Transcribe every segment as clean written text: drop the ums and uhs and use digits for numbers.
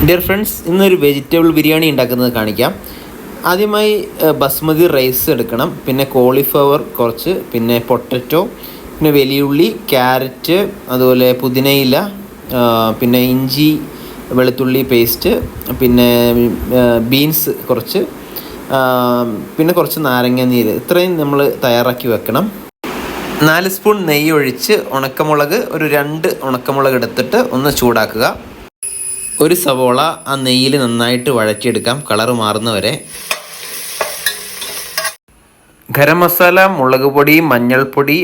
Dear friends, ഇന്നൊരു vegetable biryani ഉണ്ടാക്കുന്നത് കാണിക്കാം. ആദ്യമായി ബസ്മതി റൈസ് എടുക്കണം, പിന്നെ കോളിഫ്ലവർ കുറച്ച്, പിന്നെ പൊട്ടറ്റോ, പിന്നെ വലിയുള്ളി, ക്യാരറ്റ്, അതുപോലെ പുതിനയില, പിന്നെ ഇഞ്ചി വെളുത്തുള്ളി പേസ്റ്റ്, പിന്നെ ബീൻസ് കുറച്ച്, പിന്നെ കുറച്ച് നാരങ്ങ നീര്. ഇത്രയും നമ്മൾ തയ്യാറാക്കി വെക്കണം. 4 സ്പൂൺ നെയ്യ് ഒഴിച്ച് ഉണക്കമുളക് ഒരു 2 ഉണക്കമുളക് എടുത്തിട്ട് ഒന്ന് ചൂടാക്കുക. ഒരു സവോള ആ നെയ്യിൽ നന്നായിട്ട് വഴറ്റിയെടുക്കാം, കളറ് മാറുന്നവരെ. ഗരം മസാല, മുളക് പൊടി, മഞ്ഞൾപ്പൊടി.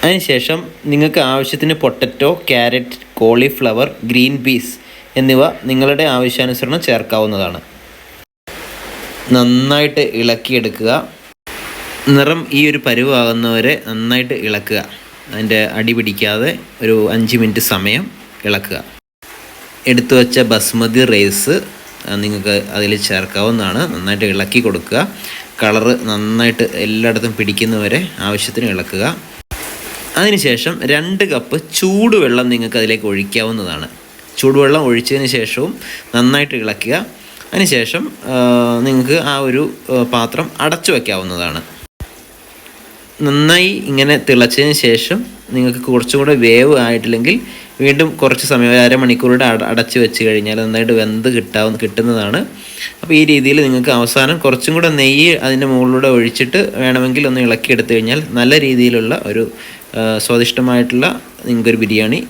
അതിനുശേഷം നിങ്ങൾക്ക് ആവശ്യത്തിന് potato, carrot, cauliflower, green peas എന്നിവ നിങ്ങളുടെ ആവശ്യാനുസരണം ചേർക്കാവുന്നതാണ്. നന്നായിട്ട് ഇളക്കിയെടുക്കുക. നിറം ഈ ഒരു പരുവാകുന്നവരെ നന്നായിട്ട് ഇളക്കുക. അതിൻ്റെ അടി പിടിക്കാതെ ഒരു 5 മിനിറ്റ് സമയം ഇളക്കുക. എടുത്തു വെച്ച ബസ്മതി റൈസ് നിങ്ങൾക്ക് അതിൽ ചേർക്കാവുന്നതാണ്. നന്നായിട്ട് ഇളക്കി കൊടുക്കുക. കളറ് നന്നായിട്ട് എല്ലായിടത്തും പിടിക്കുന്നവരെ ആവശ്യത്തിന് ഇളക്കുക. അതിനുശേഷം 2 കപ്പ് ചൂടുവെള്ളം നിങ്ങൾക്ക് അതിലേക്ക് ഒഴിക്കാവുന്നതാണ്. ചൂടുവെള്ളം ഒഴിച്ചതിന് ശേഷവും നന്നായിട്ട് ഇളക്കുക. അതിനുശേഷം നിങ്ങൾക്ക് ആ ഒരു പാത്രം അടച്ചു വയ്ക്കാവുന്നതാണ്. നന്നായി ഇങ്ങനെ തിളച്ചതിന് ശേഷം നിങ്ങൾക്ക് കുറച്ചും കൂടെ വേവ് ആയിട്ടില്ലെങ്കിൽ വീണ്ടും കുറച്ച് സമയം, 1/2 മണിക്കൂറുടെ അടച്ച് വെച്ച് കഴിഞ്ഞാൽ നന്നായിട്ട് വെന്ത് കിട്ടുന്നതാണ്. അപ്പോൾ ഈ രീതിയിൽ നിങ്ങൾക്ക് അവസാനം കുറച്ചും കൂടെ നെയ്യ് അതിൻ്റെ മുകളിലൂടെ ഒഴിച്ചിട്ട് വേണമെങ്കിൽ ഒന്ന് ഇളക്കിയെടുത്തു കഴിഞ്ഞാൽ നല്ല രീതിയിലുള്ള ഒരു സ്വാദിഷ്ടമായിട്ടുള്ള നിങ്ങൾക്കൊരു ബിരിയാണി